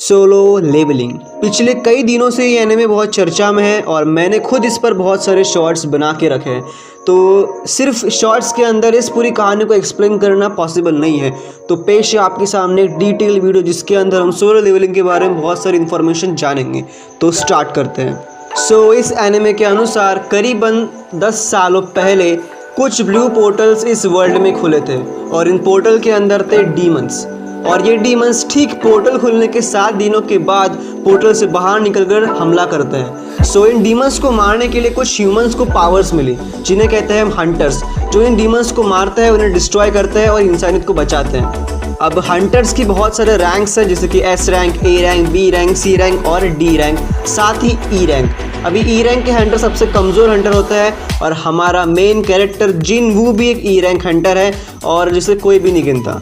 Solo levelling. पिछले कई दिनों से ये एनिमे बहुत चर्चा में है और मैंने खुद इस पर बहुत सारे शॉर्ट्स बना के रखे हैं। तो सिर्फ शॉर्ट्स के अंदर इस पूरी कहानी को एक्सप्लेन करना पॉसिबल नहीं है, तो पेश है आपके सामने एक डिटेल वीडियो जिसके अंदर हम सोलो लेवलिंग के बारे में बहुत सारी इन्फॉर्मेशन जानेंगे। तो स्टार्ट करते हैं। इस एनिमे के अनुसार करीबन 10 सालों पहले कुछ ब्लू पोर्टल्स इस वर्ल्ड में खुले थे और इन पोर्टल के अंदर थे डीमंस, और ये डीमंस ठीक पोर्टल खुलने के 7 दिनों के बाद पोर्टल से बाहर निकलकर हमला करते हैं। इन डीमंस को मारने के लिए कुछ ह्यूमंस को पावर्स मिली जिन्हें कहते हैं हंटर्स, जो इन डीमंस को मारते हैं, उन्हें डिस्ट्रॉय करते हैं और इंसानियत को बचाते हैं। अब हंटर्स की बहुत सारे रैंक्स हैं, जैसे कि S rank, A rank, B rank, C rank और डी रैंक, साथ ही ई रैंक। अभी ई रैंक के हंटर सबसे कमज़ोर हंटर होता है और हमारा मेन कैरेक्टर जिनवू भी एक ई रैंक हंटर है और जिसे कोई भी नहीं गिनता।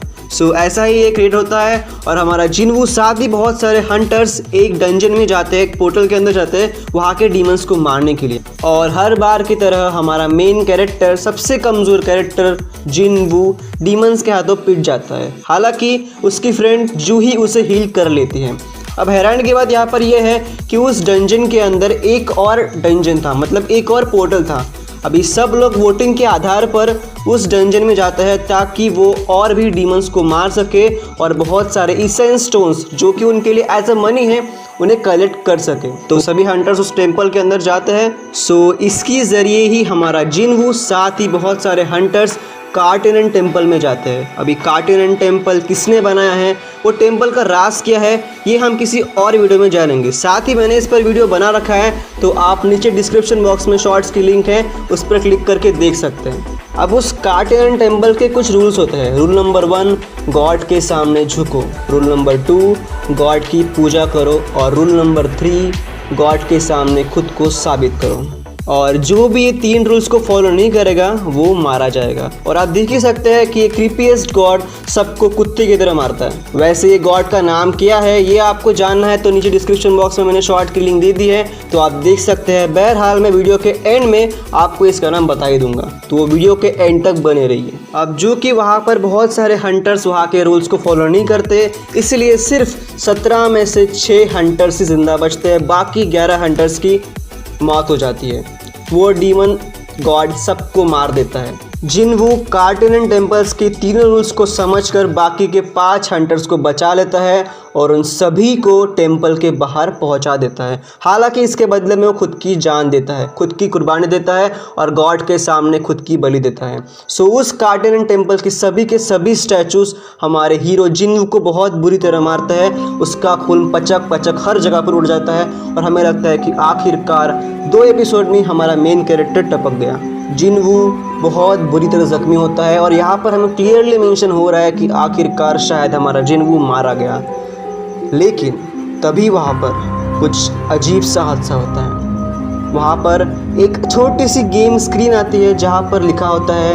ऐसा ही ये क्रिएट होता है और हमारा जिनवू साथ ही बहुत सारे हंटर्स एक डंजन में जाते हैं, एक पोर्टल के अंदर जाते हैं वहाँ के डीमंस को मारने के लिए। और हर बार की तरह हमारा मेन कैरेक्टर, सबसे कमज़ोर कैरेक्टर जिनवू, डीमंस के हाथों पिट जाता है। हालांकि उसकी फ्रेंड जूही उसे हील कर लेती है। अब हैरान की बात यहाँ पर यह है कि उस डंजन के अंदर एक और डंजन था, मतलब एक और पोर्टल था। अभी सब लोग वोटिंग के आधार पर उस डंजन में जाते हैं ताकि वो और भी डीमंस को मार सके और बहुत सारे इसेंस स्टोन्स जो कि उनके लिए एज अ मनी है उन्हें कलेक्ट कर सके। तो सभी हंटर्स उस टेंपल के अंदर जाते हैं। इसकी ज़रिए ही हमारा जिनवू साथ ही बहुत सारे हंटर्स कार्टेनन टेम्पल में जाते हैं। अभी कार्टेनन टेम्पल किसने बनाया है, वो टेम्पल का राज क्या है, ये हम किसी और वीडियो में जानेंगे। साथ ही मैंने इस पर वीडियो बना रखा है, तो आप नीचे डिस्क्रिप्शन बॉक्स में शॉर्ट्स की लिंक है, उस पर क्लिक करके देख सकते हैं। अब उस कार्टेनन टेम्पल के कुछ रूल्स होते हैं। रूल नंबर 1, गॉड के सामने झुको। रूल नंबर 2, गॉड की पूजा करो। और रूल नंबर 3, गॉड के सामने खुद को साबित करो। और जो भी ये 3 रूल्स को फॉलो नहीं करेगा वो मारा जाएगा। और आप देख ही सकते हैं कि ये क्रीपीएस्ट गॉड सबको कुत्ते की तरह मारता है। वैसे ये गॉड का नाम क्या है ये आपको जानना है तो नीचे डिस्क्रिप्शन बॉक्स में मैंने शॉर्ट की लिंक दे दी है, तो आप देख सकते हैं। बहरहाल मैं वीडियो के एंड में आपको इसका नाम बता ही दूंगा, तो वो वीडियो के एंड तक बने रहिए। अब जो कि वहाँ पर बहुत सारे हंटर्स वहाँ के रूल्स को फॉलो नहीं करते, इसलिए सिर्फ 17 में से 6 हंटर्स ही जिंदा बचते हैं, बाकी 11 हंटर्स की मौत हो जाती है। वो डीमन गॉड सबको मार देता है। जिनवू कार्टेनन टेम्पल्स के 3 रूल्स को समझकर बाकी के 5 हंटर्स को बचा लेता है और उन सभी को टेम्पल के बाहर पहुंचा देता है। हालांकि इसके बदले में वो खुद की जान देता है, खुद की कुर्बानी देता है और गॉड के सामने खुद की बलि देता है। उस कार्टेनन टेम्पल की सभी के सभी स्टैचूज हमारे हीरो जिनवू को बहुत बुरी तरह मारता है। उसका खून पचक पचक हर जगह पर उड़ जाता है और हमें लगता है कि आखिरकार 2 एपिसोड में हमारा मेन कैरेक्टर टपक गया। जिनवू बहुत बुरी तरह जख्मी होता है और यहाँ पर हमें क्लियरली मेंशन हो रहा है कि आखिरकार शायद हमारा जिनवू मारा गया। लेकिन तभी वहाँ पर कुछ अजीब सा हादसा होता है। वहाँ पर एक छोटी सी गेम स्क्रीन आती है जहाँ पर लिखा होता है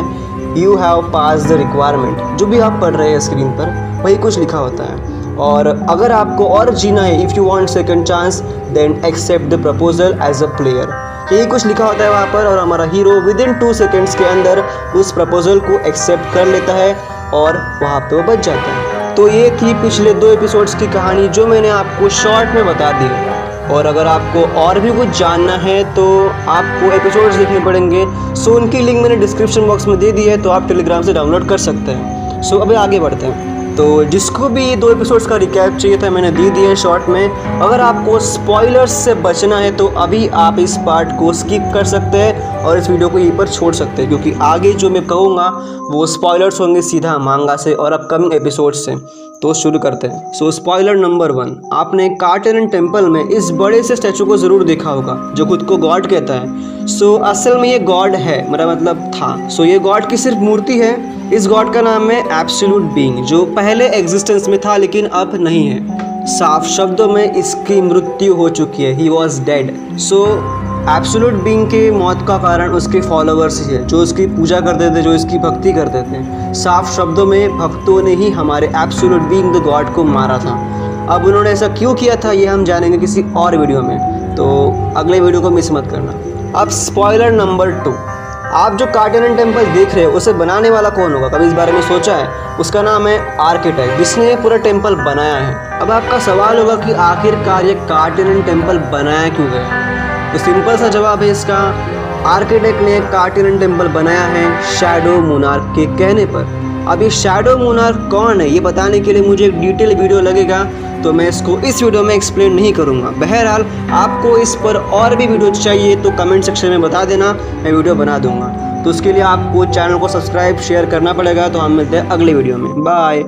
you have pass the requirement. जो भी आप पढ़ रहे हैं स्क्रीन पर वही कुछ लिखा होता है। और अगर आपको और जीना है, if you want second chance then accept the proposal as a player, यही कुछ लिखा होता है वहाँ पर। और हमारा हीरो विदिन 2 सेकेंड्स के अंदर उस प्रपोजल को एक्सेप्ट कर लेता है और वहाँ पे वो बच जाता है। तो ये थी पिछले 2 एपिसोड्स की कहानी जो मैंने आपको शॉर्ट में बता दी। और अगर आपको और भी कुछ जानना है तो आपको एपिसोड्स देखने पड़ेंगे। उनकी लिंक मैंने डिस्क्रिप्शन बॉक्स में दे दी है, तो आप टेलीग्राम से डाउनलोड कर सकते हैं। अभी आगे बढ़ते हैं। तो जिसको भी ये 2 एपिसोड्स का रिकैप चाहिए था मैंने दे दिया है शॉर्ट में। अगर आपको स्पॉयलर्स से बचना है तो अभी आप इस पार्ट को स्किप कर सकते हैं और इस वीडियो को यहीं पर छोड़ सकते हैं, क्योंकि आगे जो मैं कहूँगा वो स्पॉयलर्स होंगे सीधा मांगा से और अपकमिंग एपिसोड्स से। तो शुरू करते हैं। स्पॉइलर नंबर 1, आपने कार्टेनन टेम्पल में इस बड़े से स्टैचू को ज़रूर देखा होगा जो खुद को गॉड कहता है। असल में ये गॉड है, मेरा मतलब था। ये गॉड की सिर्फ मूर्ति है। इस गॉड का नाम है एब्सोल्यूट बीइंग, जो पहले एग्जिस्टेंस में था लेकिन अब नहीं है। साफ शब्दों में इसकी मृत्यु हो चुकी है, he was dead. Absolute being के मौत का कारण उसके फॉलोअर्स ही है, जो उसकी पूजा करते थे, जो इसकी भक्ति करते थे। साफ शब्दों में भक्तों ने ही हमारे एब्सोल्यूट बीइंग द गॉड को मारा था। अब उन्होंने ऐसा क्यों किया था ये हम जानेंगे किसी और वीडियो में, तो अगले वीडियो को मिस मत करना। अब स्पॉइलर नंबर 2, आप जो कार्टेनियन टेम्पल देख रहे हो उसे बनाने वाला कौन होगा, कभी इस बारे में सोचा है? उसका नाम है आर्किटेक्ट, जिसने पूरा टेम्पल बनाया है। अब आपका सवाल होगा कि आखिरकार ये कार्टेनियन टेम्पल बनाया क्यों गया? तो सिंपल सा जवाब है इसका, आर्किटेक्ट ने कार्टेनियन टेम्पल बनाया है शैडो मोनार्क के कहने पर। अब ये शैडो मोनार्क कौन है ये बताने के लिए मुझे एक डिटेल वीडियो लगेगा, तो मैं इसको इस वीडियो में एक्सप्लेन नहीं करूँगा। बहरहाल आपको इस पर और भी वीडियो चाहिए तो कमेंट सेक्शन में बता देना, मैं वीडियो बना दूँगा। तो उसके लिए आपको चैनल को सब्सक्राइब शेयर करना पड़ेगा। तो हम मिलते हैं अगले वीडियो में, बाय।